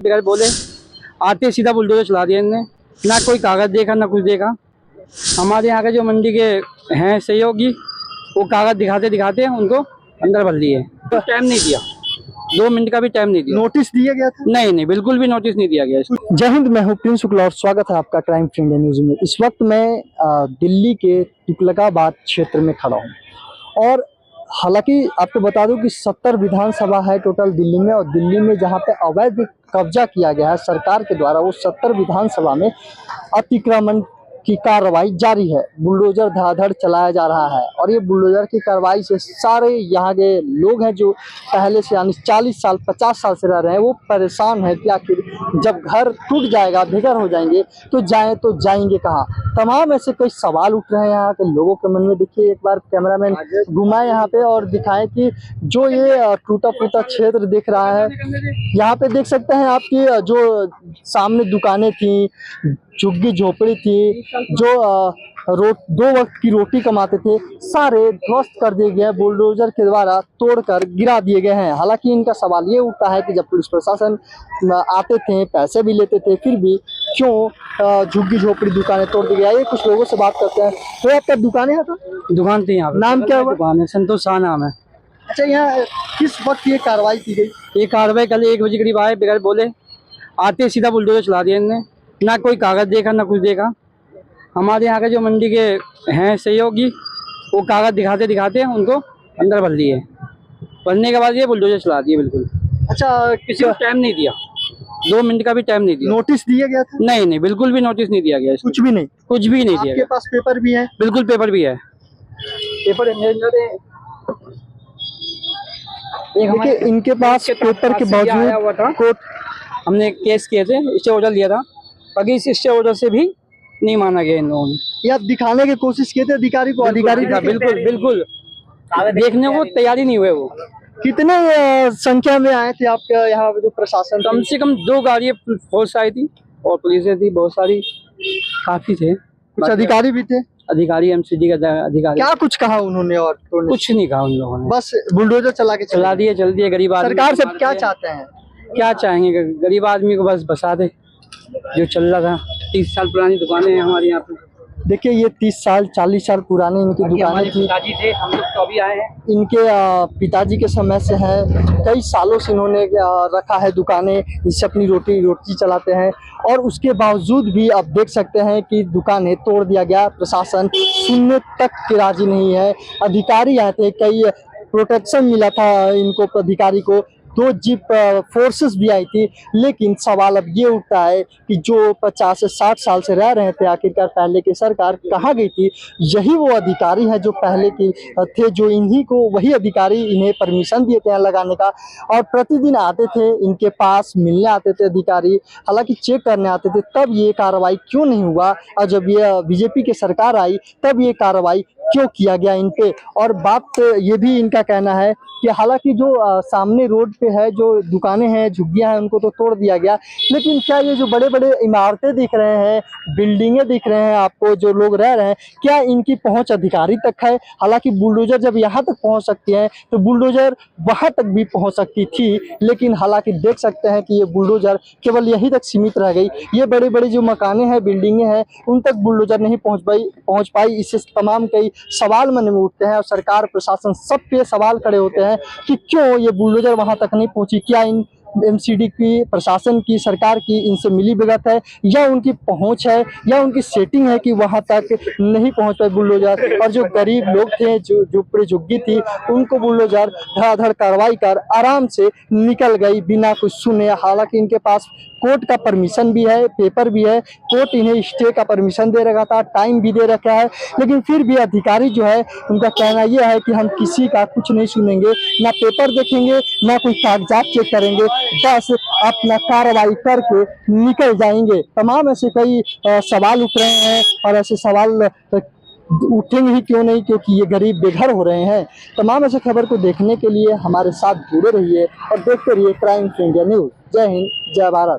बगैर बोले आते सीधा बुलडोजर चला दिया इनने, ना कोई कागज देखा ना कुछ देखा। हमारे यहाँ के जो मंडी के हैं सहयोगी, वो कागज दिखाते दिखाते उनको अंदर भर लिए। तो टाइम नहीं दिया, 2 मिनट का भी टाइम नहीं दिया। नोटिस दिया गया था? नहीं नहीं, बिल्कुल भी नोटिस नहीं दिया गया। जय हिंद, मैं हूं प्रिंस शुक्ला और स्वागत है आपका क्राइम फ्री इंडिया न्यूज में। इस वक्त मैं दिल्ली के तुगलकाबाद क्षेत्र में खड़ा हूं और हालांकि आपको बता दूं कि 70 विधानसभा है टोटल दिल्ली में, और दिल्ली में जहां पे अवैध कब्जा किया गया है सरकार के द्वारा, वो 70 विधानसभा में अतिक्रमण की कार्रवाई जारी है। बुलडोजर धड़ाधड़ चलाया जा रहा है और ये बुलडोजर की कार्रवाई से सारे यहाँ के लोग हैं जो पहले से यानी 40 साल 50 साल से रह रहे हैं, वो परेशान है कि आखिर जब घर टूट जाएगा, बेघर हो जाएंगे तो जाएंगे कहाँ। तमाम ऐसे कई सवाल उठ रहे हैं यहाँ के लोगों के मन में। देखिए, एक बार कैमरामैन घुमाए यहाँ पे और दिखाएं कि जो ये टूटा फूटा क्षेत्र दिख रहा है, यहाँ पे देख सकते हैं आपकी जो सामने दुकानें थी, झुग्गी झोपड़ी थी, जो 2 वक्त की रोटी कमाते थे, सारे ध्वस्त कर दिए गए, बुलडोजर के द्वारा तोड़कर गिरा दिए गए हैं। हालांकि इनका सवाल ये उठता है कि जब पुलिस प्रशासन आते थे, पैसे भी लेते थे, फिर भी क्यों झुग्गी झोपड़ी दुकानें तोड़ दी गई। ये कुछ लोगों से बात करते हैं। तो आपका दुकान है? दुकान थी यहाँ। नाम क्या हुआ? दुकान है संतोष शाह नाम है। अच्छा, यहाँ किस वक्त ये कार्रवाई की गई? ये कार्रवाई कल 1 बजे करीब आए, बगैर बोले आते सीधा बुलडोजर चला दिया इनने, ना कोई कागज देखा ना कुछ देखा। हमारे यहाँ के जो मंडी के हैं सहयोगी, वो कागज दिखाते दिखाते उनको अंदर भर लिए। भरने के बाद ये बुलडोजर चला दिए बिल्कुल। अच्छा, किसी को टाइम नहीं दिया, 2 मिनट का भी टाइम नहीं दिया। नोटिस दिया गया था? नहीं नहीं, बिल्कुल भी नोटिस नहीं दिया गया। कुछ भी नहीं? कुछ भी नहीं दिया आपके पास पेपर भी है? बिल्कुल पेपर भी है। पेपर देखिए, इनके पास पेपर के बावजूद कोर्ट हमने केस किए थे, स्टे ऑर्डर लिया था, बाकी इस स्टे ऑर्डर से भी नहीं माना गया इन लोगों ने। या दिखाने की कोशिश किए थे अधिकारी को? अधिकारी बिल्कुल बिल्कुल देखने को तैयारी नहीं हुए। वो कितने संख्या में आए थे आपके यहाँ जो प्रशासन? कम से कम 2 गाड़ियाँ फोर्स आई थी और पुलिसें थी, बहुत सारी, काफी थे। कुछ अधिकारी भी थे? अधिकारी एमसीडी का अधिकारी। क्या कुछ कहा उन्होंने? और कुछ नहीं कहा उन लोगों ने, बस बुलडोजर चला दिए। चल दिए। गरीब आदमी सरकार से क्या चाहते हैं? क्या चाहेंगे? गरीब आदमी को बस बसा दे जो चल रहा था। 30 साल पुरानी दुकानें हैं हमारे यहाँ पे। देखिए, ये 30 साल 40 साल पुरानी इनकी दुकानें थी। पिताजी थे, हम लोग तो अभी आए हैं। इनके पिताजी के समय से है, कई सालों से इन्होंने रखा है दुकानें, इससे अपनी रोटी चलाते हैं। और उसके बावजूद भी आप देख सकते हैं कि दुकानें तोड़ दिया गया। प्रशासन सुनने तक के राजी नहीं है। अधिकारी आए थे, कई प्रोटेक्शन मिला था इनको, अधिकारी को 2 जीप फोर्सेस भी आई थी। लेकिन सवाल अब ये उठता है कि जो 50 से 60 साल से रह रहे थे, आखिरकार पहले की सरकार कहाँ गई थी? यही वो अधिकारी हैं जो पहले की थे, जो इन्हीं को, वही अधिकारी इन्हें परमिशन दिए थे लगाने का, और प्रतिदिन आते थे इनके पास, मिलने आते थे अधिकारी, हालांकि चेक करने आते थे। तब ये कार्रवाई क्यों नहीं हुआ? और जब ये बीजेपी की सरकार आई तब ये कार्रवाई क्यों किया गया इन पे? और बात ये भी इनका कहना है कि हालांकि जो सामने रोड पे है, जो दुकानें हैं, झुग्गियां हैं, उनको तो तोड़ दिया गया, लेकिन क्या ये जो बड़े बड़े इमारतें दिख रहे हैं, बिल्डिंगें दिख रहे हैं आपको, जो लोग रह रहे हैं, क्या इनकी पहुंच अधिकारी तक है? हालांकि बुलडोजर जब यहाँ तक पहुंच सकती है तो बुलडोजर वहां तक भी पहुंच सकती थी, लेकिन हालांकि देख सकते हैं कि ये बुलडोजर केवल यहीं तक सीमित रह गई। ये बड़ी बड़ी जो मकानें हैं, बिल्डिंगें हैं, उन तक बुलडोजर नहीं पहुँच पाई। इससे तमाम कई सवाल मन में उठते हैं और सरकार प्रशासन सब पे सवाल खड़े होते हैं कि क्यों ये बुलडोजर वहां तक नहीं पहुंची। क्या इन एमसीडी की, प्रशासन की, सरकार की इनसे मिली भगत है, या उनकी पहुंच है, या उनकी सेटिंग है कि वहां तक नहीं पहुंच पाए बुलडोजर? और जो गरीब लोग थे, जो झुपड़ी झुग्गी थी, उनको बुलडोजर धड़ाधड़ कार्रवाई कर आराम से निकल गई बिना कुछ सुने। हालांकि इनके पास कोर्ट का परमिशन भी है, पेपर भी है, कोर्ट इन्हें स्टे का परमिशन दे रखा था, टाइम भी दे रखा है, लेकिन फिर भी अधिकारी जो है, उनका कहना यह है कि हम किसी का कुछ नहीं सुनेंगे, ना पेपर देखेंगे, ना कोई कागजात चेक करेंगे, बस अपना कार्रवाई करके निकल जाएंगे। तमाम ऐसे कई सवाल उठ रहे हैं, और ऐसे सवाल उठेंगे ही क्यों नहीं, क्योंकि ये गरीब बेघर हो रहे हैं। तमाम ऐसे खबर को देखने के लिए हमारे साथ जुड़े रहिए और देखते रहिए क्राइम फ्री इंडिया न्यूज। जय हिंद, जय भारत।